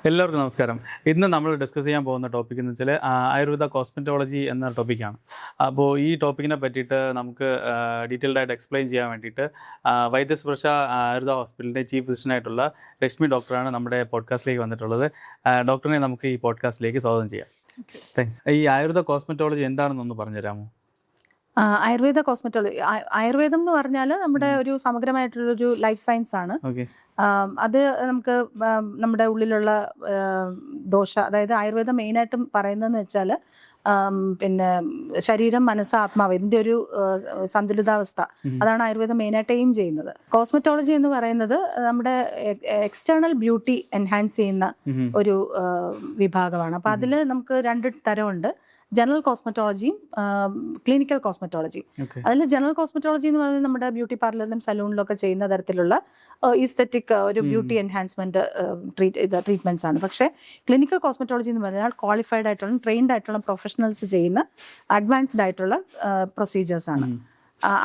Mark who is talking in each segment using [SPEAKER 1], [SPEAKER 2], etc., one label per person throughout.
[SPEAKER 1] എല്ലാവർക്കും നമസ്കാരം. ഇന്ന് നമ്മൾ ഡിസ്കസ് ചെയ്യാൻ പോകുന്ന ടോപ്പിക് എന്ന് വെച്ചാൽ ആയുർവേദ കോസ്മെറ്റോളജി എന്ന ടോപ്പിക്കാണ്. അപ്പോൾ ഈ ടോപ്പിക്കിനെ പറ്റിയിട്ട് നമുക്ക് ഡീറ്റെയിൽഡ് ആയിട്ട് എക്സ്പ്ലെയിൻ ചെയ്യാൻ വേണ്ടിയിട്ട് വൈദ്യസ്പർശ ആയുർവേദ ഹോസ്പിറ്റലിൻ്റെ ചീഫ് ഫിസിഷ്യനായിട്ടുള്ള രശ്മി ഡോക്ടറാണ് നമ്മുടെ പോഡ്കാസ്റ്റിലേക്ക് വന്നിട്ടുള്ളത്. ഡോക്ടറിനെ നമുക്ക് ഈ പോഡ്കാസ്റ്റിലേക്ക് സ്വാഗതം ചെയ്യാം. ഈ ആയുർവേദ കോസ്മെറ്റോളജി എന്താണെന്നൊന്ന് പറഞ്ഞുതരാമോ?
[SPEAKER 2] ആയുർവേദ കോസ്മെറ്റോളജി, ആയുർവേദം എന്ന് പറഞ്ഞാൽ നമ്മുടെ ഒരു സമഗ്രമായിട്ടുള്ളൊരു ലൈഫ് സയൻസ് ആണ്. അത് നമുക്ക് നമ്മുടെ ഉള്ളിലുള്ള അതായത് ആയുർവേദം മെയിനായിട്ടും പറയുന്നതെന്ന് വെച്ചാൽ പിന്നെ ശരീരം, മനസ്സ്, ആത്മാവ് ഇതിൻ്റെ ഒരു സന്തുലിതാവസ്ഥ, അതാണ് ആയുർവേദം മെയിനായിട്ട് എയിം ചെയ്യുന്നത്. കോസ്മെറ്റോളജി എന്ന് പറയുന്നത് നമ്മുടെ എക്സ്റ്റേണൽ ബ്യൂട്ടി എൻഹാൻസ് ചെയ്യുന്ന ഒരു വിഭാഗമാണ്. അപ്പോൾ അതിൽ നമുക്ക് രണ്ട് തരമുണ്ട്: ജനറൽ കോസ്മെറ്റോളജിയും ക്ലിനിക്കൽ കോസ്മെറ്റോളജിയും. അതിൽ ജനറൽ കോസ്മെറ്റോളജി എന്ന് പറയുന്നത് നമ്മുടെ ബ്യൂട്ടി പാർലറിലും സലൂണിലും ഒക്കെ ചെയ്യുന്ന തരത്തിലുള്ള ഈസ്തെറ്റിക് ഒരു ബ്യൂട്ടി എൻഹാൻസ്മെന്റ് ട്രീറ്റ്മെന്റ്സ് ആണ്. പക്ഷേ ക്ലിനിക്കൽ കോസ്മെറ്റോളജി എന്ന് പറഞ്ഞാൽ ക്വാളിഫൈഡ് ആയിട്ടുള്ള, ട്രെയിൻഡ് ആയിട്ടുള്ള പ്രൊഫഷണൽസ് ചെയ്യുന്ന അഡ്വാൻസ്ഡ് ആയിട്ടുള്ള പ്രൊസീജിയേഴ്സ് ആണ്.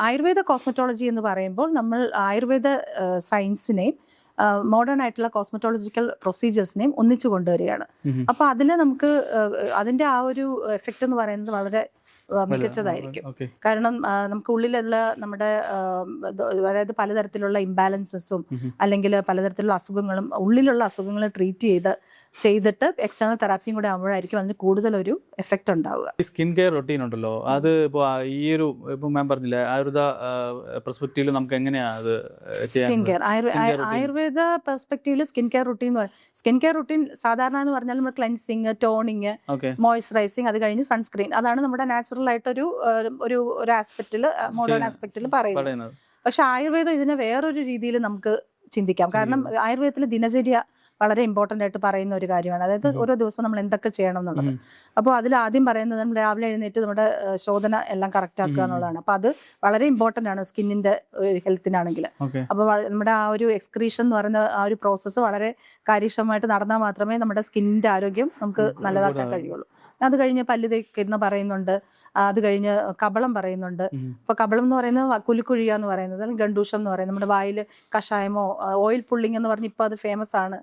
[SPEAKER 2] ആയുർവേദ കോസ്മെറ്റോളജി എന്ന് പറയുമ്പോൾ നമ്മൾ ആയുർവേദ സയൻസിനെയും മോഡേൺ ആയിട്ടുള്ള കോസ്മെറ്റോളജിക്കൽ പ്രൊസീജിയേഴ്സിനെയും ഒന്നിച്ചു കൊണ്ടുവരികയാണ്. അപ്പോൾ അതിൽ നമുക്ക് അതിൻ്റെ ആ ഒരു എഫക്റ്റ് എന്ന് പറയുന്നത് വളരെ മികച്ചതായിരിക്കും. കാരണം നമുക്ക് ഉള്ളിലുള്ള നമ്മുടെ അതായത് പലതരത്തിലുള്ള ഇംബാലൻസസും അല്ലെങ്കിൽ പലതരത്തിലുള്ള അസുഖങ്ങളും ഉള്ളിലുള്ള അസുഖങ്ങൾ ട്രീറ്റ് ചെയ്തിട്ട് എക്സ്റ്റേണൽ തെറാപ്പിയും കൂടെ ആകുമ്പോഴായിരിക്കും അതിന് കൂടുതലൊരു എഫക്റ്റ് ഉണ്ടാവുക.
[SPEAKER 1] സ്കിൻ കെയർ റൊട്ടീൻ ഉണ്ടല്ലോ, അത് ഇപ്പോൾ ഈ ഒരു ഇപ്പം ഞാൻ പറഞ്ഞില്ലേ ആയുർവേദ പെർസ്പെക്റ്റീവിൽ നമുക്ക് എങ്ങനെയാണ് അത്
[SPEAKER 2] സ്കിൻ കെയർ ആയുർവേദ പെർസ്പെക്റ്റീവിൽ സ്കിൻ കെയർ റൂട്ടീൻ സാധാരണ എന്ന് പറഞ്ഞാൽ നമ്മൾ ക്ലെൻസിങ്, ടോണിങ്, മോയ്സ്ചറൈസിങ്, അത് കഴിഞ്ഞ് സൺസ്ക്രീൻ, അതാണ് നമ്മുടെ നാച്ചുറൽ ആയിട്ടൊരു ഒരു ആസ്പെക്റ്റിൽ, മോഡേൺ ആസ്പെക്റ്റിൽ പറയുന്നത്. പക്ഷെ ആയുർവേദം ഇതിനെ വേറൊരു രീതിയിൽ നമുക്ക് ചിന്തിക്കാം. കാരണം ആയുർവേദത്തിൽ ദിനചര്യ വളരെ ഇമ്പോർട്ടൻ്റ് ആയിട്ട് പറയുന്ന ഒരു കാര്യമാണ്. അതായത് ഓരോ ദിവസവും നമ്മൾ എന്തൊക്കെ ചെയ്യണം എന്നുള്ളത്. അപ്പോൾ അതിൽ ആദ്യം പറയുന്നത് നമ്മൾ രാവിലെ എഴുന്നേറ്റ് നമ്മുടെ ശോധന എല്ലാം കറക്റ്റ് ആക്കുക എന്നുള്ളതാണ്. അപ്പോൾ അത് വളരെ ഇമ്പോർട്ടൻ്റ് ആണ് സ്കിന്നിൻ്റെ ഹെൽത്തിനാണെങ്കിൽ. അപ്പോൾ നമ്മുടെ ആ ഒരു എക്സ്ക്രീഷൻ എന്ന് പറയുന്ന ആ ഒരു പ്രോസസ്സ് വളരെ കാര്യക്ഷമമായിട്ട് നടന്നാൽ മാത്രമേ നമ്മുടെ സ്കിന്നിൻ്റെ ആരോഗ്യം നമുക്ക് നല്ലതാക്കാൻ കഴിയുള്ളൂ. അത് കഴിഞ്ഞ് പല്ല് തേക്കുന്ന പറയുന്നുണ്ട്, അത് കഴിഞ്ഞ് കബളം പറയുന്നുണ്ട്. അപ്പോൾ കബളം എന്ന് പറയുന്നത് കുലുക്കുഴിയ എന്ന് പറയുന്നത്, അല്ലെങ്കിൽ ഗണ്ടൂഷം എന്ന് പറയുന്നത് നമ്മുടെ വായിൽ കഷായമോ ഓയിൽ പുള്ളിങ് എന്ന് പറഞ്ഞ് ഇപ്പോൾ അത് ഫേമസ് ആണ്.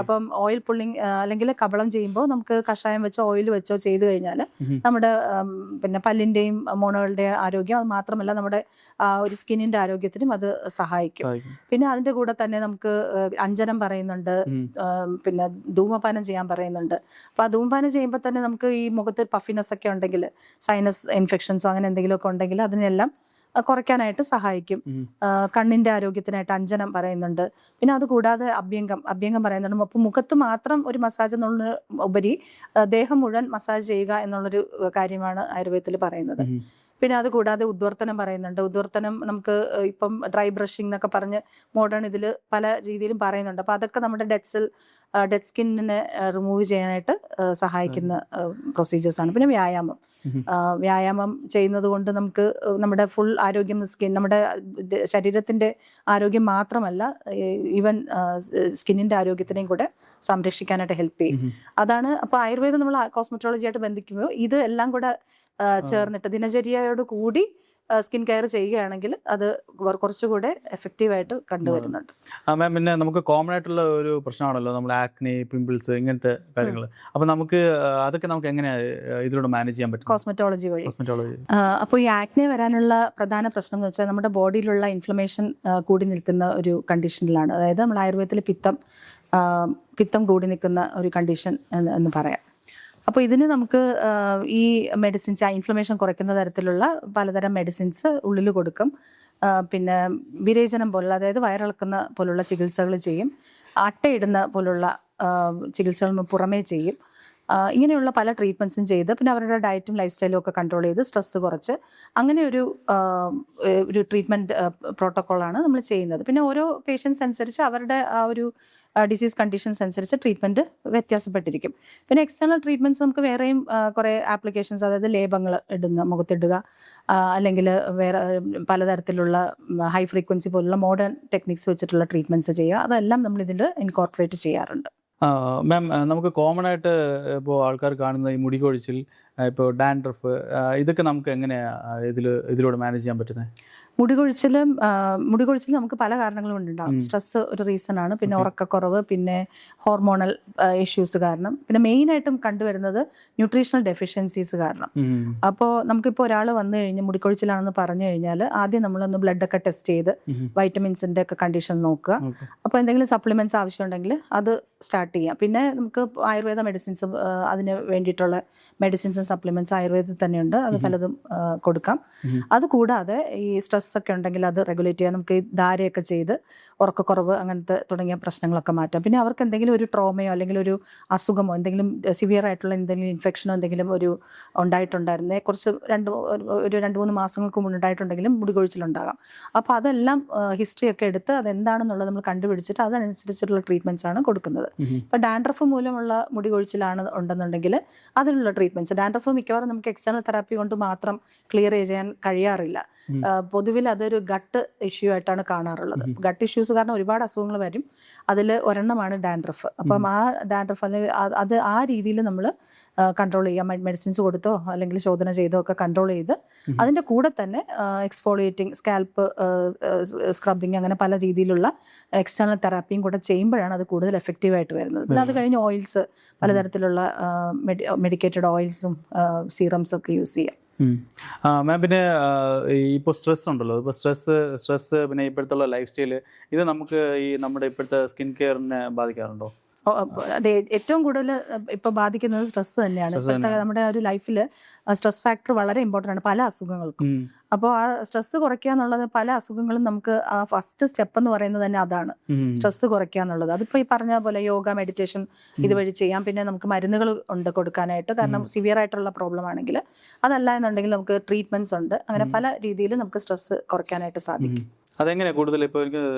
[SPEAKER 2] അപ്പം ഓയിൽ പുള്ളിങ് അല്ലെങ്കിൽ കബളം ചെയ്യുമ്പോൾ നമുക്ക് കഷായം വെച്ചോ ഓയിൽ വെച്ചോ ചെയ്ത് കഴിഞ്ഞാൽ നമ്മുടെ പിന്നെ പല്ലിൻ്റെയും മോണകളുടെയും ആരോഗ്യം, അത് മാത്രമല്ല നമ്മുടെ ഒരു സ്കിന്നിൻ്റെ ആരോഗ്യത്തിനും അത് സഹായിക്കും. പിന്നെ അതിൻ്റെ കൂടെ തന്നെ നമുക്ക് അഞ്ജനം പറയുന്നുണ്ട്, പിന്നെ ധൂമപാനം ചെയ്യാൻ പറയുന്നുണ്ട്. അപ്പോൾ ആ ധൂമപാനം ചെയ്യുമ്പോൾ തന്നെ നമുക്ക് ഈ മുഖത്ത് പഫിനെസ് ഒക്കെ ഉണ്ടെങ്കിൽ, സൈനസ് ഇൻഫെക്ഷൻസോ അങ്ങനെ എന്തെങ്കിലുമൊക്കെ ഉണ്ടെങ്കിൽ അതിനെല്ലാം കുറയ്ക്കാനായിട്ട് സഹായിക്കും. കണ്ണിൻ്റെ ആരോഗ്യത്തിനായിട്ട് അഞ്ജനം പറയുന്നുണ്ട്. പിന്നെ അതുകൂടാതെ അഭ്യംഗം പറയുന്നുണ്ട്. അപ്പോൾ മുഖത്ത് മാത്രം ഒരു മസാജ് എന്നുള്ള ഉപരി ദേഹം മുഴുവൻ മസാജ് ചെയ്യുക എന്നുള്ളൊരു കാര്യമാണ് ആയുർവേദത്തിൽ പറയുന്നത്. പിന്നെ അത് കൂടാതെ ഉദ്വർത്തനം പറയുന്നുണ്ട്. ഉദ്വർത്തനം നമുക്ക് ഇപ്പം ഡ്രൈ ബ്രഷിംഗ് എന്നൊക്കെ പറഞ്ഞ് മോഡേൺ ഇതിൽ പല രീതിയിലും പറയുന്നുണ്ട്. അപ്പോൾ അതൊക്കെ നമ്മുടെ ഡെഡ് സ്കിന്നിനെ റിമൂവ് ചെയ്യാനായിട്ട് സഹായിക്കുന്ന പ്രൊസീജിയേഴ്സാണ്. പിന്നെ വ്യായാമം ചെയ്യുന്നത് കൊണ്ട് നമുക്ക് നമ്മുടെ ഫുൾ ആരോഗ്യം, നമ്മുടെ ശരീരത്തിൻ്റെ ആരോഗ്യം മാത്രമല്ല, ഈവൻ സ്കിന്നിൻ്റെ ആരോഗ്യത്തിനെയും കൂടെ സംരക്ഷിക്കാനായിട്ട് ഹെൽപ്പ് ചെയ്യും. അതാണ്. അപ്പോൾ ആയുർവേദം നമ്മൾ കോസ്മെറ്റോളജി ആയിട്ട് ബന്ധിക്കുമ്പോൾ ഇത് എല്ലാം കൂടെ ചേർന്നിട്ട് ദിനചര്യയോട് കൂടി സ്കിൻ കെയർ ചെയ്യുകയാണെങ്കിൽ അത് കുറച്ചുകൂടെ എഫക്റ്റീവായിട്ട് കണ്ടുവരുന്നുണ്ട്.
[SPEAKER 1] മാം, പിന്നെ നമുക്ക് കോമൺ ആയിട്ടുള്ള ഒരു പ്രശ്നമാണല്ലോ നമ്മൾ ആക്നെ, പിമ്പിൾസ്, ഇങ്ങനത്തെ കാര്യങ്ങൾ. അപ്പോൾ അതൊക്കെ നമുക്ക് എങ്ങനെയാണ് ഇതിലൂടെ മാനേജ് ചെയ്യാൻ പറ്റും
[SPEAKER 2] കോസ്മെറ്റോളജി വഴി? അപ്പോൾ ഈ ആക്നെ വരാനുള്ള പ്രധാന പ്രശ്നം എന്ന് വെച്ചാൽ നമ്മുടെ ബോഡിയിലുള്ള ഇൻഫ്ലമേഷൻ കൂടി നിൽക്കുന്ന ഒരു കണ്ടീഷനിലാണ്. അതായത് നമ്മൾ ആയുർവേദത്തിൽ പിത്തം കൂടി നിൽക്കുന്ന ഒരു കണ്ടീഷൻ എന്ന് പറയാം. അപ്പോൾ ഇതിന് നമുക്ക് ഈ മെഡിസിൻസ്, ആ ഇൻഫ്ലമേഷൻ കുറയ്ക്കുന്ന തരത്തിലുള്ള പലതരം മെഡിസിൻസ് ഉള്ളിൽ കൊടുക്കും. പിന്നെ വിരേചനം പോലുള്ള, അതായത് വയറിളക്കുന്ന പോലുള്ള ചികിത്സകൾ ചെയ്യും. അട്ടയിടുന്ന പോലുള്ള ചികിത്സകൾ പുറമേ ചെയ്യും. ഇങ്ങനെയുള്ള പല ട്രീറ്റ്മെൻറ്റ്സും ചെയ്ത് പിന്നെ അവരുടെ ഡയറ്റും ലൈഫ് സ്റ്റൈലും ഒക്കെ കൺട്രോൾ ചെയ്ത് സ്ട്രെസ്സ് കുറച്ച് അങ്ങനെ ഒരു ട്രീറ്റ്മെൻറ്റ് പ്രോട്ടോക്കോളാണ് നമ്മൾ ചെയ്യുന്നത്. പിന്നെ ഓരോ പേഷ്യൻസ് അനുസരിച്ച് അവരുടെ ആ ഒരു ഡിസീസ് കണ്ടീഷൻസ് അനുസരിച്ച് ട്രീറ്റ്മെൻറ്റ് വ്യത്യാസപ്പെട്ടിരിക്കും. പിന്നെ എക്സ്റ്റേണൽ ട്രീറ്റ്മെൻറ്റ്സ് നമുക്ക് വേറെയും കുറേ ആപ്ലിക്കേഷൻസ്, അതായത് ലേപങ്ങൾ മുഖത്തിടുക, അല്ലെങ്കിൽ വേറെ പലതരത്തിലുള്ള ഹൈ ഫ്രീക്വൻസി പോലുള്ള മോഡേൺ ടെക്നിക്സ് വെച്ചിട്ടുള്ള ട്രീറ്റ്മെൻറ്റ്സ് ചെയ്യുക, അതെല്ലാം നമ്മൾ ഇതിൽ ഇൻകോർപ്പറേറ്റ് ചെയ്യാറുണ്ട്.
[SPEAKER 1] മാം, നമുക്ക് കോമൺ ആയിട്ട് ഇപ്പോൾ ആൾക്കാർ കാണുന്ന ഈ മുടി കൊഴിച്ചിൽ, ഇപ്പോൾ ഡാൻഡ്രഫ്, ഇതൊക്കെ നമുക്ക് എങ്ങനെയാണ് ഇതിലൂടെ മാനേജ് ചെയ്യാൻ പറ്റുന്നത്?
[SPEAKER 2] മുടികൊഴിച്ചിൽ നമുക്ക് പല കാരണങ്ങൾ കൊണ്ടുണ്ടാകും. സ്ട്രെസ് ഒരു റീസൺ ആണ്, പിന്നെ ഉറക്കക്കുറവ്, പിന്നെ ഹോർമോണൽ ഇഷ്യൂസ് കാരണം, പിന്നെ മെയിനായിട്ടും കണ്ടുവരുന്നത് ന്യൂട്രീഷണൽ ഡെഫിഷ്യൻസീസ് കാരണം. അപ്പോൾ നമുക്കിപ്പോൾ ഒരാൾ വന്നു കഴിഞ്ഞ് മുടിക്കൊഴിച്ചിലാണെന്ന് പറഞ്ഞു കഴിഞ്ഞാൽ ആദ്യം നമ്മളൊന്ന് ബ്ലഡൊക്കെ ടെസ്റ്റ് ചെയ്ത് വൈറ്റമിൻസിൻ്റെ ഒക്കെ കണ്ടീഷൻ നോക്കുക. അപ്പോൾ എന്തെങ്കിലും സപ്ലിമെൻറ്റ്സ് ആവശ്യമുണ്ടെങ്കിൽ അത് സ്റ്റാർട്ട് ചെയ്യാം. പിന്നെ നമുക്ക് ആയുർവേദ മെഡിസിൻസ്, അതിന് വേണ്ടിയിട്ടുള്ള മെഡിസിൻസും സപ്ലിമെൻറ്റ്സ് ആയുർവേദത്തിൽ തന്നെയുണ്ട്, അത് പലതും കൊടുക്കാം. അതുകൂടാതെ ഈ സ്ട്രെസ് ഒക്കെ ഉണ്ടെങ്കിൽ അത് റെഗുലേറ്റ് ചെയ്യാൻ നമുക്ക് ഈ ധാരയൊക്കെ ചെയ്ത് ഉറക്കക്കുറവ് അങ്ങനത്തെ തുടങ്ങിയ പ്രശ്നങ്ങളൊക്കെ മാറ്റാം. പിന്നെ അവർക്ക് എന്തെങ്കിലും ഒരു ട്രോമയോ അല്ലെങ്കിൽ ഒരു അസുഖമോ എന്തെങ്കിലും സിവിയർ ആയിട്ടുള്ള എന്തെങ്കിലും ഇൻഫെക്ഷനോ എന്തെങ്കിലും ഒരു ഉണ്ടായിട്ടുണ്ടായിരുന്നേ കുറച്ച് 2-3 മാസങ്ങൾക്ക് മുമ്പ് ഉണ്ടായിട്ടുണ്ടെങ്കിലും മുടികൊഴിച്ചിലുണ്ടാകാം. അപ്പോൾ അതെല്ലാം ഹിസ്റ്ററി ഒക്കെ എടുത്ത് അതെന്താണെന്നുള്ളത് നമ്മൾ കണ്ടുപിടിച്ചിട്ട് അതനുസരിച്ചിട്ടുള്ള ട്രീറ്റ്മെൻറ്റ്സ് ആണ് കൊടുക്കുന്നത്. ഇപ്പോൾ ഡാൻഡ്രഫ് മൂലമുള്ള മുടികൊഴിച്ചിലാണ് ഉണ്ടെന്നുണ്ടെങ്കിൽ അതിനുള്ള ട്രീറ്റ്മെൻറ്റ്സ്, ഡാൻഡ്രഫ് മിക്കവാറും നമുക്ക് എക്സ്റ്റേണൽ തെറാപ്പി കൊണ്ട് മാത്രം ക്ലിയർ ചെയ്യാൻ കഴിയാറില്ല. പൊതുവിൽ അതൊരു ഗട്ട് ഇഷ്യൂ ആയിട്ടാണ് കാണാറുള്ളത്. ഗട്ട് ഇഷ്യൂസ് കാരണം ഒരുപാട് അസുഖങ്ങൾ വരും, അതിൽ ഒരെണ്ണമാണ് ഡാൻഡ്രഫ്. അപ്പം ആ ഡാൻഡ്രഫ് അല്ലെങ്കിൽ അത് ആ രീതിയിൽ നമ്മൾ കൺട്രോൾ ചെയ്യാം. മെഡിസിൻസ് കൊടുത്തോ അല്ലെങ്കിൽ ശോധന ചെയ്തോ ഒക്കെ കൺട്രോൾ ചെയ്ത് അതിൻ്റെ കൂടെ തന്നെ എക്സ്ഫോളിയേറ്റിംഗ്, സ്കാൽപ്പ് സ്ക്രബിങ്, അങ്ങനെ പല രീതിയിലുള്ള എക്സ്റ്റേണൽ തെറാപ്പിയും കൂടെ ചെയ്യുമ്പോഴാണ് അത് കൂടുതൽ എഫക്റ്റീവായിട്ട് വരുന്നത്. പിന്നെ അത് കഴിഞ്ഞ് ഓയിൽസ്, പലതരത്തിലുള്ള മെഡിക്കേറ്റഡ് ഓയിൽസും സീറംസും ഒക്കെ യൂസ് ചെയ്യാം.
[SPEAKER 1] മാം, പിന്നെ ഇപ്പോൾ സ്ട്രെസ് ഉണ്ടല്ലോ, ഇപ്പോൾ സ്ട്രെസ് പിന്നെ ഇപ്പോഴത്തെ ലൈഫ് സ്റ്റൈൽ, ഇത് നമുക്ക് ഈ നമ്മുടെ ഇപ്പോഴത്തെ സ്കിൻ കെയറിനെ ബാധിക്കാറുണ്ടോ?
[SPEAKER 2] അതെ, ഏറ്റവും കൂടുതൽ ഇപ്പോൾ ബാധിക്കുന്നത് സ്ട്രെസ് തന്നെയാണ്. ഇപ്പോഴത്തെ നമ്മുടെ ഒരു ലൈഫിൽ സ്ട്രെസ് ഫാക്ടർ വളരെ ഇമ്പോർട്ടൻ്റ് ആണ് പല അസുഖങ്ങൾക്കും. അപ്പോൾ ആ സ്ട്രെസ് കുറയ്ക്കുക എന്നുള്ളത്, പല അസുഖങ്ങളും നമുക്ക് ആ ഫസ്റ്റ് സ്റ്റെപ്പ് എന്ന് പറയുന്നത് തന്നെ അതാണ്, സ്ട്രെസ് കുറയ്ക്കുക എന്നുള്ളത്. അതിപ്പോൾ ഈ പറഞ്ഞ പോലെ യോഗ, മെഡിറ്റേഷൻ ഇതുവഴി ചെയ്യാം. പിന്നെ നമുക്ക് മരുന്നുകൾ ഉണ്ട് കൊടുക്കാനായിട്ട്, കാരണം സിവിയർ ആയിട്ടുള്ള പ്രോബ്ലം ആണെങ്കിൽ. അതല്ല എന്നുണ്ടെങ്കിൽ നമുക്ക് ട്രീറ്റ്മെന്റ്സ് ഉണ്ട്. അങ്ങനെ പല രീതിയിൽ നമുക്ക് സ്ട്രെസ് കുറയ്ക്കാനായിട്ട് സാധിക്കും.
[SPEAKER 1] അതെങ്ങനെയാണ് കൂടുതൽ ഇപ്പോൾ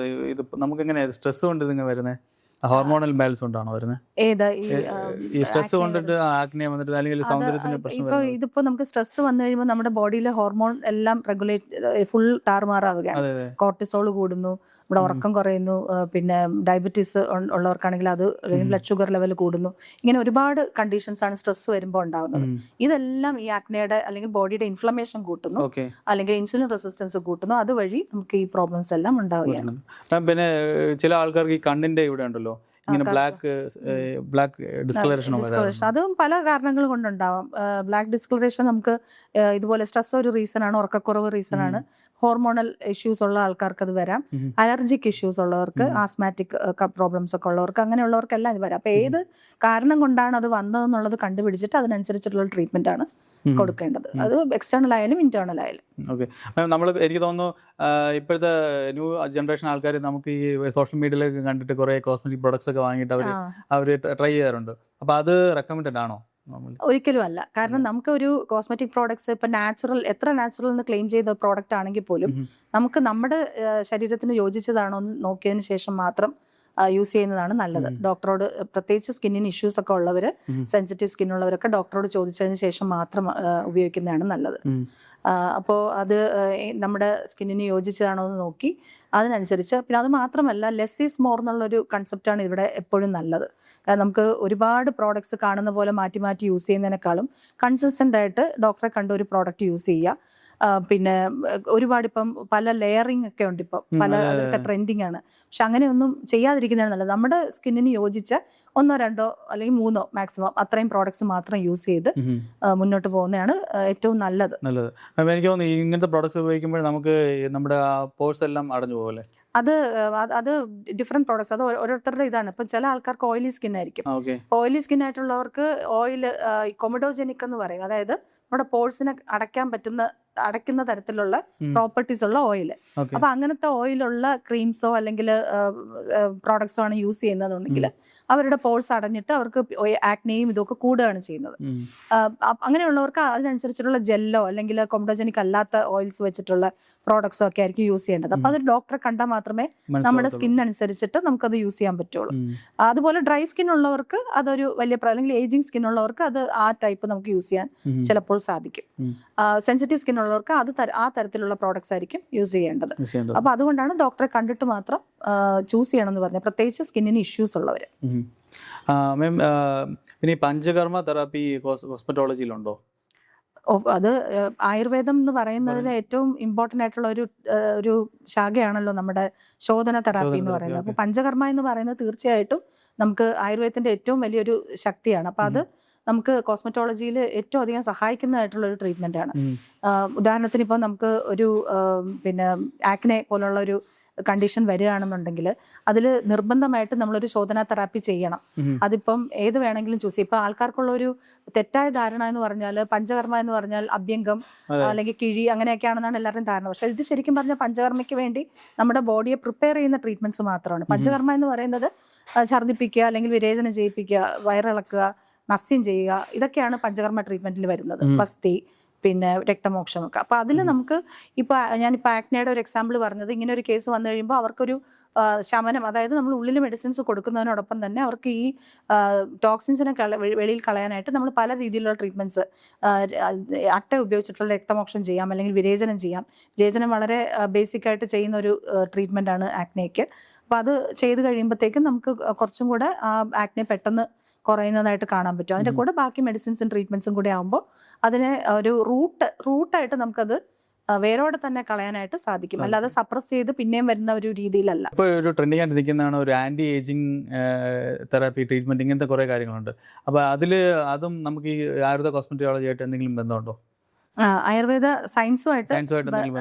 [SPEAKER 1] ഇത് നമുക്ക് എങ്ങനെയാണ് സ്ട്രെസ് കൊണ്ട് ഇതിങ്ങനെ വരുന്നത്? ഹോർമോണൽ ബാലൻസ് കൊണ്ടാണോ വരുന്നത്?
[SPEAKER 2] ഏതാ
[SPEAKER 1] ഈ സ്ട്രെസ് കൊണ്ടിട്ട് ആക്നെ വന്നിട്ട് അല്ലെങ്കിൽ സൗന്ദര്യത്തിന്റെ പ്രശ്നം?
[SPEAKER 2] ഇപ്പോൾ ഇതിപ്പോ നമുക്ക് സ്ട്രെസ് വന്നു കഴിയുമ്പോൾ നമ്മുടെ ബോഡിയിലെ ഹോർമോൺ എല്ലാം റെഗുലേറ്റ് ഫുൾ താറുമാറാവുകയാണ്. കോർട്ടിസോൾ കൂടുന്നു, നമ്മുടെ ഉറക്കം കുറയുന്നു, പിന്നെ ഡയബറ്റീസ് ഉള്ളവർക്കാണെങ്കിൽ അത്, അല്ലെങ്കിൽ ബ്ലഡ് ഷുഗർ ലെവൽ കൂടുന്നു. ഇങ്ങനെ ഒരുപാട് കണ്ടീഷൻസ് ആണ് സ്ട്രെസ് വരുമ്പോൾ ഉണ്ടാകുന്നത്. ഇതെല്ലാം ഈ ആക്നയുടെ അല്ലെങ്കിൽ ബോഡിയുടെ ഇൻഫ്ലമേഷൻ കൂട്ടുന്നു, അല്ലെങ്കിൽ ഇൻസുലിൻ റെസിസ്റ്റൻസ് കൂട്ടുന്നു. അതുവഴി നമുക്ക് ഈ പ്രോബ്ലംസ് എല്ലാം ഉണ്ടാവുകയാണ്.
[SPEAKER 1] പിന്നെ ചില ആൾക്കാർക്ക് ഈ കണ്ണിന്റെ ഇവിടെ ഉണ്ടല്ലോ ഇങ്ങനെ ബ്ലാക്ക് ഡിസ്കളറേഷൻ,
[SPEAKER 2] അതും പല കാരണങ്ങൾ കൊണ്ടുണ്ടാവാം. ബ്ലാക്ക് ഡിസ്കളറേഷൻ നമുക്ക് ഇതുപോലെ സ്ട്രെസ് ഒരു റീസൺ ആണ്, ഉറക്കക്കുറവ് റീസൺ ആണ്, ഹോർമോണൽ ഇഷ്യൂസ് ഉള്ള ആൾക്കാർക്ക് അത് വരാം, അലർജിക് ഇഷ്യൂസ് ഉള്ളവർക്ക്, ആസ്മാറ്റിക് പ്രോബ്ലംസ് ഒക്കെ ഉള്ളവർക്ക്, അങ്ങനെയുള്ളവർക്കെല്ലാം ഇത് വരാം. അപ്പോൾ ഏത് കാരണം കൊണ്ടാണ് അത് വന്നതെന്നുള്ളത് കണ്ടുപിടിച്ചിട്ട് അതിനനുസരിച്ചിട്ടുള്ള ട്രീറ്റ്മെന്റ് ആണ് കൊടുക്കേണ്ടത്. അത് എക്സ്റ്റേണൽ ആയാലും ഇന്റേണൽ ആയാലും.
[SPEAKER 1] ഓക്കെ മാം, നമ്മൾ എനിക്ക് തോന്നുന്നു ഇപ്പോഴത്തെ ന്യൂ ജനറേഷൻ ആൾക്കാർ നമുക്ക് ഈ സോഷ്യൽ മീഡിയയിലൊക്കെ കണ്ടിട്ട് കുറേ കോസ്മെറ്റിക് പ്രൊഡക്ട്സ് ഒക്കെ വാങ്ങിയിട്ട് അവർ ട്രൈ ചെയ്യാറുണ്ട്. അപ്പോൾ അത് റെക്കമെൻഡഡ് ആണോ?
[SPEAKER 2] ഒരിക്കലും അല്ല. കാരണം നമുക്ക് ഒരു കോസ്മെറ്റിക് പ്രോഡക്ട്സ് ഇപ്പൊ എത്ര നാച്ചുറൽ എന്ന് ക്ലെയിം ചെയ്ത പ്രോഡക്റ്റ് ആണെങ്കിൽ പോലും നമുക്ക് നമ്മുടെ ശരീരത്തിന് യോജിച്ചതാണോ എന്ന് നോക്കിയതിന് ശേഷം മാത്രം യൂസ് ചെയ്യുന്നതാണ് നല്ലത്. ഡോക്ടറോട്, പ്രത്യേകിച്ച് സ്കിന്നിന് ഇഷ്യൂസ് ഒക്കെ ഉള്ളവർ, സെൻസിറ്റീവ് സ്കിന്നുള്ളവരൊക്കെ ഡോക്ടറോട് ചോദിച്ചതിന് ശേഷം മാത്രം ഉപയോഗിക്കുന്നതാണ് നല്ലത്. അപ്പോൾ അത് നമ്മുടെ സ്കിന്നിന് യോജിച്ചതാണോ എന്ന് നോക്കി അതിനനുസരിച്ച്. പിന്നെ അത് മാത്രമല്ല, ലെസ് ഈസ് മോർ എന്നുള്ളൊരു കൺസെപ്റ്റാണ് ഇവിടെ എപ്പോഴും നല്ലത്. കാരണം നമുക്ക് ഒരുപാട് പ്രോഡക്ട്സ് കാണുന്ന പോലെ മാറ്റി മാറ്റി യൂസ് ചെയ്യുന്നതിനേക്കാളും കൺസിസ്റ്റൻ്റ് ആയിട്ട് ഡോക്ടറെ കണ്ട് ഒരു പ്രോഡക്റ്റ് യൂസ് ചെയ്യുക. പിന്നെ ഒരുപാട് ഇപ്പം പല ലെയറിങ് ഒക്കെ ഉണ്ട്, ഇപ്പം പല അതൊക്കെ ട്രെൻഡിങ് ആണ്. പക്ഷെ അങ്ങനെയൊന്നും ചെയ്യാതിരിക്കുന്നതാണ് നല്ലത്. നമ്മുടെ സ്കിന്നിന് യോജിച്ച 1, 2 അല്ലെങ്കിൽ 3 മാക്സിമം അത്രയും പ്രോഡക്ട്സ് മാത്രം യൂസ് ചെയ്ത് മുന്നോട്ട് പോകുന്നതാണ് ഏറ്റവും നല്ലത്.
[SPEAKER 1] എനിക്ക് തോന്നുന്നു ഇങ്ങനത്തെ പ്രോഡക്ട്സ് ഉപയോഗിക്കുമ്പോൾ നമുക്ക് നമ്മുടെ പോഴ്സ് എല്ലാം അടഞ്ഞു പോകല്ലേ?
[SPEAKER 2] അത് ഡിഫറെന്റ് പ്രോഡക്ട്സ്, അത് ഓരോരുത്തരുടെ ഇതാണ്. ഇപ്പം ചില ആൾക്കാർക്ക് ഓയിലി സ്കിൻ ആയിരിക്കും. ഓയിലി സ്കിൻ ആയിട്ടുള്ളവർക്ക് ഓയിൽ കൊമഡോജനിക് എന്ന് പറയും, അതായത് നമ്മുടെ പോഴ്സിനെ അടയ്ക്കുന്ന തരത്തിലുള്ള പ്രോപ്പർട്ടീസ് ഉള്ള ഓയിൽ. അപ്പൊ അങ്ങനത്തെ ഓയിലുള്ള ക്രീംസോ അല്ലെങ്കിൽ പ്രോഡക്ട്സോ ആണ് യൂസ് ചെയ്യുന്നതെന്നുണ്ടെങ്കിൽ അവരുടെ പോഴ്സ് അടഞ്ഞിട്ട് അവർക്ക് ആക്നെയും ഇതൊക്കെ കൂടുകയാണ് ചെയ്യുന്നത്. അങ്ങനെയുള്ളവർക്ക് അതിനനുസരിച്ചുള്ള ജെല്ലോ അല്ലെങ്കിൽ കൊമഡോജനിക് അല്ലാത്ത ഓയിൽസ് വെച്ചിട്ടുള്ള പ്രോഡക്ട്സോ ഒക്കെ ആയിരിക്കും യൂസ് ചെയ്യേണ്ടത്. അപ്പൊ അത് ഡോക്ടറെ കണ്ടാൽ മാത്രമേ നമ്മുടെ സ്കിൻ അനുസരിച്ചിട്ട് നമുക്കത് യൂസ് ചെയ്യാൻ പറ്റുള്ളൂ. അതുപോലെ ഡ്രൈ സ്കിൻ ഉള്ളവർക്ക് അതൊരു വലിയ, അല്ലെങ്കിൽ ഏജിങ് സ്കിൻ ഉള്ളവർക്ക് അത് ആ ടൈപ്പ് നമുക്ക് യൂസ് ചെയ്യാൻ ചിലപ്പോൾ സാധിക്കും. സെൻസിറ്റീവ് സ്കിൻ ഉള്ളവർക്ക് ആ തരത്തിലുള്ള പ്രോഡക്ട്സ് ആയിരിക്കും യൂസ് ചെയ്യേണ്ടത്. അപ്പൊ അതുകൊണ്ടാണ് ഡോക്ടറെ കണ്ടിട്ട് മാത്രം ചൂസ് ചെയ്യണം എന്ന് പറഞ്ഞത്, പ്രത്യേകിച്ച് സ്കിന്നിന് ഇഷ്യൂസ് ഉള്ളവർ.
[SPEAKER 1] മാം, പിന്നെ പഞ്ചകർമ്മ തെറാപ്പി കോസ്മെറ്റോളജിയിലുണ്ടോ?
[SPEAKER 2] അത് ആയുർവേദം എന്ന് പറയുന്നതിൽ ഏറ്റവും ഇമ്പോർട്ടൻ്റ് ആയിട്ടുള്ള ഒരു ശാഖയാണല്ലോ നമ്മുടെ ശോധന തെറാപ്പി എന്ന് പറയുന്നത്. അപ്പോൾ പഞ്ചകർമ്മ എന്ന് പറയുന്നത് തീർച്ചയായിട്ടും നമുക്ക് ആയുർവേദത്തിന്റെ ഏറ്റവും വലിയൊരു ശക്തിയാണ്. അപ്പോൾ അത് നമുക്ക് കോസ്മെറ്റോളജിയിൽ ഏറ്റവും അധികം സഹായിക്കുന്നതായിട്ടുള്ള ഒരു ട്രീറ്റ്മെന്റ് ആണ്. ഉദാഹരണത്തിന് ഇപ്പോൾ നമുക്ക് ഒരു പിന്നെ ആക്നെ പോലുള്ള ഒരു കണ്ടീഷൻ വരികയാണെന്നുണ്ടെങ്കിൽ അതിൽ നിർബന്ധമായിട്ട് നമ്മളൊരു ശോധന തെറാപ്പി ചെയ്യണം. അതിപ്പം ഏത് വേണമെങ്കിലും ചൂസ് ചെയ്യും. ഇപ്പൊ ആൾക്കാർക്കുള്ള ഒരു തെറ്റായ ധാരണ എന്ന് പറഞ്ഞാൽ പഞ്ചകർമ്മ എന്ന് പറഞ്ഞാൽ അഭ്യംഗം അല്ലെങ്കിൽ കിഴി അങ്ങനെയൊക്കെയാണെന്നാണ് എല്ലാവരുടെയും ധാരണ. പക്ഷെ ഇത് ശരിക്കും പറഞ്ഞാൽ പഞ്ചകർമ്മയ്ക്ക് വേണ്ടി നമ്മുടെ ബോഡിയെ പ്രിപ്പയർ ചെയ്യുന്ന ട്രീറ്റ്മെന്റ്സ് മാത്രമാണ്. പഞ്ചകർമ്മ എന്ന് പറയുന്നത് ഛർദ്ദിപ്പിക്കുക അല്ലെങ്കിൽ വിരേചനം ചെയ്യിപ്പിക്കുക, വയറിളക്കുക, നസ്യം ചെയ്യുക, ഇതൊക്കെയാണ് പഞ്ചകർമ്മ ട്രീറ്റ്മെന്റിൽ വരുന്നത്. വസ്തി, പിന്നെ രക്തമോക്ഷമൊക്കെ. അപ്പോൾ അതിൽ നമുക്ക് ഇപ്പോൾ ഞാനിപ്പോൾ ആക്നയുടെ ഒരു എക്സാമ്പിൾ പറഞ്ഞത്, ഇങ്ങനെ ഒരു കേസ് വന്നു കഴിയുമ്പോൾ അവർക്കൊരു ശമനം, അതായത് നമ്മൾ ഉള്ളിൽ മെഡിസിൻസ് കൊടുക്കുന്നതിനോടൊപ്പം തന്നെ അവർക്ക് ഈ ടോക്സിൻസിനെ വെളിയിൽ കളയാനായിട്ട് നമ്മൾ പല രീതിയിലുള്ള ട്രീറ്റ്മെൻറ്റ്സ്, അട്ട ഉപയോഗിച്ചിട്ടുള്ള രക്തമോക്ഷം ചെയ്യാം, അല്ലെങ്കിൽ വിരേചനം ചെയ്യാം. വിരേചനം വളരെ ബേസിക്കായിട്ട് ചെയ്യുന്ന ഒരു ട്രീറ്റ്മെൻറ്റാണ് ആക്നയ്ക്ക്. അപ്പോൾ അത് ചെയ്ത് കഴിയുമ്പോഴത്തേക്കും നമുക്ക് കുറച്ചും കൂടെ ആ ആക്നെ പെട്ടെന്ന് കുറയുന്നതായിട്ട് കാണാൻ പറ്റും. അതിൻ്റെ കൂടെ ബാക്കി മെഡിസിൻസും ട്രീറ്റ്മെൻറ്റ്സും കൂടെ ആകുമ്പോൾ അതിനെ ഒരു റൂട്ടായിട്ട് നമുക്കത് വേരോടെ തന്നെ കളയാനായിട്ട് സാധിക്കും. അല്ലാതെ സപ്രസ് ചെയ്ത് പിന്നെയും വരുന്ന ഒരു രീതിയിലല്ല.
[SPEAKER 1] ഇപ്പോൾ ഒരു ട്രെൻഡിങ് ആയിട്ട് നിൽക്കുന്നതാണ് ഒരു ആൻറ്റി ഏജിങ് തെറാപ്പി ട്രീറ്റ്മെൻറ്റ്, ഇങ്ങനത്തെ കുറേ കാര്യങ്ങളുണ്ട്. അപ്പോൾ അതും നമുക്ക് ഈ ആയുർവേദ കോസ്മെറ്റോളജി ആയിട്ട് എന്തെങ്കിലും ബന്ധമുണ്ടോ?
[SPEAKER 2] ആയുർവേദ സയൻസുമായിട്ട്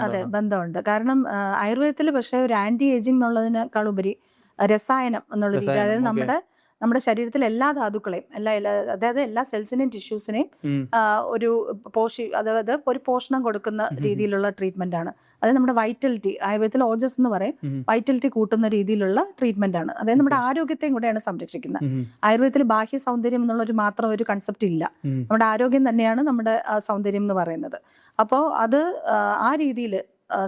[SPEAKER 2] അതെ ബന്ധമുണ്ട്. കാരണം ആയുർവേദത്തിൽ പക്ഷേ ഒരു ആൻറ്റി ഏജിങ് എന്നുള്ളതിനേക്കാൾ ഉപരി രസായനം എന്നുള്ള രീതി, അതായത് നമ്മുടെ ശരീരത്തിലെ എല്ലാ ധാതുക്കളെയും അതായത് എല്ലാ സെൽസിനെയും ടിഷ്യൂസിനെയും അതായത് ഒരു പോഷണം കൊടുക്കുന്ന രീതിയിലുള്ള ട്രീറ്റ്മെന്റ് ആണ്. അതായത് നമ്മുടെ വൈറ്റലിറ്റി, ആയുർവേദത്തിൽ ഓജസ് എന്ന് പറയും, വൈറ്റലിറ്റി കൂട്ടുന്ന രീതിയിലുള്ള ട്രീറ്റ്മെന്റ് ആണ്. അതായത് നമ്മുടെ ആരോഗ്യത്തെയും കൂടെയാണ് സംരക്ഷിക്കുന്നത്. ആയുർവേദത്തിൽ ബാഹ്യ സൗന്ദര്യം എന്നുള്ള മാത്രം ഒരു കൺസെപ്റ്റ് ഇല്ല. നമ്മുടെ ആരോഗ്യം തന്നെയാണ് നമ്മുടെ സൗന്ദര്യം എന്ന് പറയുന്നത്. അപ്പോൾ അത് ആ രീതിയിൽ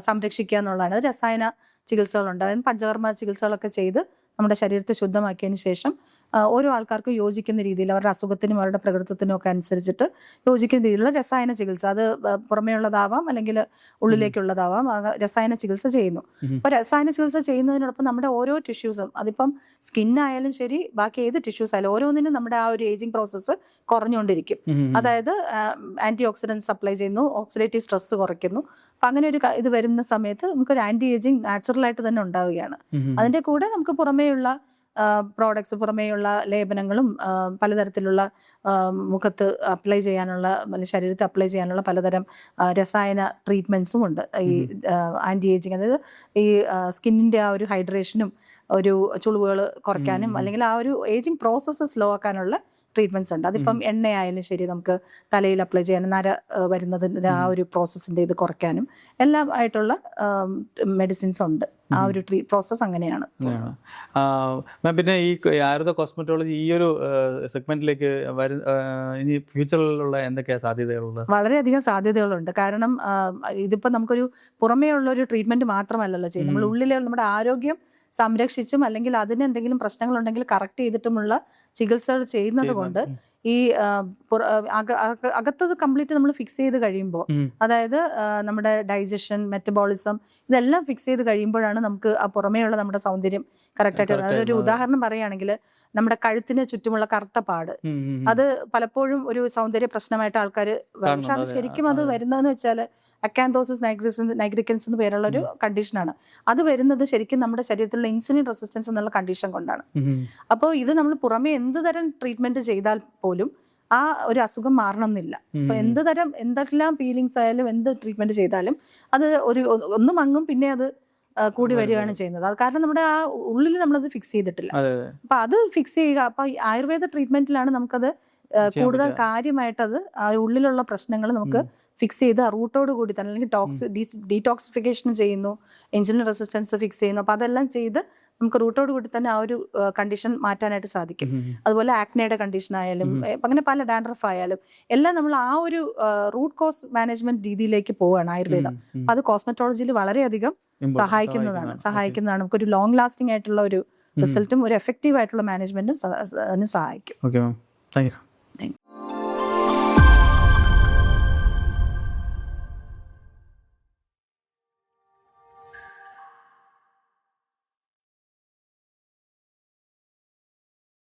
[SPEAKER 2] സംരക്ഷിക്കുക എന്നുള്ളതാണ്. അത് രസായന ചികിത്സകളുണ്ട്, അതായത് പഞ്ചകർമ്മ ചികിത്സകളൊക്കെ ചെയ്ത് നമ്മുടെ ശരീരത്തെ ശുദ്ധമാക്കിയതിന് ശേഷം ഓരോ ആൾക്കാർക്കും യോജിക്കുന്ന രീതിയിൽ അവരുടെ അസുഖത്തിനും അവരുടെ പ്രകൃതത്തിനും ഒക്കെ അനുസരിച്ചിട്ട് യോജിക്കുന്ന രീതിയിലുള്ള രസായന ചികിത്സ, അത് പുറമേ ഉള്ളതാവാം അല്ലെങ്കിൽ ഉള്ളിലേക്കുള്ളതാവാം, രസായന ചികിത്സ ചെയ്യുന്നു. അപ്പോൾ രസായന ചികിത്സ ചെയ്യുന്നതിനോടൊപ്പം നമ്മുടെ ഓരോ ടിഷ്യൂസും, അതിപ്പം സ്കിന്നായാലും ശരി ബാക്കി ഏത് ടിഷ്യൂസ് ആയാലും ഓരോന്നിനും നമ്മുടെ ആ ഒരു ഏജിങ് പ്രോസസ്സ് കുറഞ്ഞുകൊണ്ടിരിക്കും. അതായത് ആന്റി ഓക്സിഡൻസ് സപ്ലൈ ചെയ്യുന്നു, ഓക്സിഡേറ്റീവ് സ്ട്രെസ് കുറയ്ക്കുന്നു. അപ്പം അങ്ങനെ ഒരു ഇത് വരുന്ന സമയത്ത് നമുക്കൊരു ആന്റി ഏജിങ് നാച്ചുറലായിട്ട് തന്നെ ഉണ്ടാവുകയാണ്. അതിൻ്റെ കൂടെ നമുക്ക് പുറമേയുള്ള പ്രോഡക്ട്സ്, പുറമേയുള്ള ലേപനങ്ങളും പലതരത്തിലുള്ള മുഖത്ത് അപ്ലൈ ചെയ്യാനുള്ള, ശരീരത്തിൽ അപ്ലൈ ചെയ്യാനുള്ള പലതരം രസായന ട്രീറ്റ്മെൻറ്റ്സും ഉണ്ട്. ഈ ആൻറ്റി ഏജിങ്, അതായത് ഈ സ്കിന്നിൻ്റെ ആ ഒരു ഹൈഡ്രേഷനും ഒരു ചുളിവുകൾ കുറയ്ക്കാനും അല്ലെങ്കിൽ ആ ഒരു ഏജിങ് പ്രോസസ്സ് സ്ലോ ആക്കാനുള്ള ട്രീറ്റ്മെൻറ്റ്സ് ഉണ്ട്. അതിപ്പം എണ്ണയായാലും ശരി, നമുക്ക് തലയിൽ അപ്ലൈ ചെയ്യാനും നര വരുന്നതിൻ്റെ ആ ഒരു പ്രോസസ്സിൻ്റെ ഇത് കുറയ്ക്കാനും എല്ലാം ആയിട്ടുള്ള മെഡിസിൻസ് ഉണ്ട്. ആ ഒരു പ്രോസസ്സ് അങ്ങനെയാണ്.
[SPEAKER 1] പിന്നെ ഈ ആയുർവേദ കോസ്മെറ്റോളജി ഈ ഒരു സെഗ്മെന്റിലേക്ക് ഇനി ഫ്യൂച്ചറിലുള്ള എന്തൊക്കെയാണ് സാധ്യതകളുള്ളത്?
[SPEAKER 2] വളരെയധികം സാധ്യതകളുണ്ട്. കാരണം ഇതിപ്പോൾ നമുക്കൊരു പുറമേ ഉള്ള ഒരു ട്രീറ്റ്മെന്റ് മാത്രമല്ലല്ലോ ചെയ്യുന്നത്. നമ്മൾ ഉള്ളിലെ നമ്മുടെ ആരോഗ്യം സംരക്ഷിച്ചും അല്ലെങ്കിൽ അതിന് എന്തെങ്കിലും പ്രശ്നങ്ങളുണ്ടെങ്കിൽ കറക്റ്റ് ചെയ്തിട്ടുമുള്ള ചികിത്സകൾ ചെയ്യുന്നത് കൊണ്ട് ഈ അകത്തത് കംപ്ലീറ്റ് നമ്മൾ ഫിക്സ് ചെയ്ത് കഴിയുമ്പോൾ, അതായത് നമ്മുടെ ഡൈജഷൻ, മെറ്റബോളിസം ഇതെല്ലാം ഫിക്സ് ചെയ്ത് കഴിയുമ്പോഴാണ് നമുക്ക് ആ പുറമേയുള്ള നമ്മുടെ സൗന്ദര്യം കറക്റ്റായിട്ട്. അതൊരു ഉദാഹരണം പറയുകയാണെങ്കിൽ നമ്മുടെ കഴുത്തിന് ചുറ്റുമുള്ള കറുത്ത പാട്, അത് പലപ്പോഴും ഒരു സൗന്ദര്യ പ്രശ്നമായിട്ട് ആൾക്കാർ, പക്ഷെ അത് ശരിക്കും അത് വരുന്നതെന്ന് വെച്ചാൽ അക്കാന്തോസിസ് നൈഗ്രിക്കൻസ് എന്ന് പേരുള്ള ഒരു കണ്ടീഷനാണ്. അത് വരുന്നത് ശരിക്കും നമ്മുടെ ശരീരത്തിലുള്ള ഇൻസുലിൻ റെസിസ്റ്റൻസ് എന്നുള്ള കണ്ടീഷൻ കൊണ്ടാണ്. അപ്പോൾ ഇത് നമ്മൾ പുറമെ എന്ത് തരം ട്രീറ്റ്മെന്റ് ചെയ്താൽ പോലും ആ ഒരു അസുഖം മാറണം എന്നില്ല. അപ്പൊ എന്തെല്ലാം പീലിങ്സ് ആയാലും എന്ത് ട്രീറ്റ്മെന്റ് ചെയ്താലും അത് ഒന്നും മങ്ങും, പിന്നെ അത് കൂടി വരികയാണ് ചെയ്യുന്നത്. അത് കാരണം നമ്മുടെ ആ ഉള്ളിൽ നമ്മളത് ഫിക്സ് ചെയ്തിട്ടില്ല. അപ്പൊ അത് ഫിക്സ് ചെയ്യുക. അപ്പൊ ആയുർവേദ ട്രീറ്റ്മെന്റിലാണ് നമുക്കത് കൂടുതൽ കാര്യമായിട്ടത് ആ ഉള്ളിലുള്ള പ്രശ്നങ്ങൾ നമുക്ക് ഫിക്സ് ചെയ്ത് റൂട്ടോട് കൂടി തന്നെ, അല്ലെങ്കിൽ ഡീടോക്സിഫിക്കേഷൻ ചെയ്യുന്നു, ഇൻസുലിൻ റെസിസ്റ്റൻസ് ഫിക്സ് ചെയ്യുന്നു. അപ്പോൾ അതെല്ലാം ചെയ്ത് നമുക്ക് റൂട്ടോട് കൂടി തന്നെ ആ ഒരു കണ്ടീഷൻ മാറ്റാനായിട്ട് സാധിക്കും. അതുപോലെ ആക്നയുടെ കണ്ടീഷൻ ആയാലും അങ്ങനെ പല ഡാൻഡ്രഫ് ആയാലും എല്ലാം നമ്മൾ ആ ഒരു റൂട്ട് കോസ് മാനേജ്മെന്റ് രീതിയിലേക്ക് പോവുകയാണ് ആയുർവേദം. അത് കോസ്മെറ്റോളജിയിൽ വളരെയധികം സഹായിക്കുന്നതാണ്. നമുക്കൊരു ലോങ് ലാസ്റ്റിംഗ് ആയിട്ടുള്ള ഒരു റിസൾട്ടും ഒരു എഫക്റ്റീവ് ആയിട്ടുള്ള മാനേജ്മെന്റും സഹായിക്കും.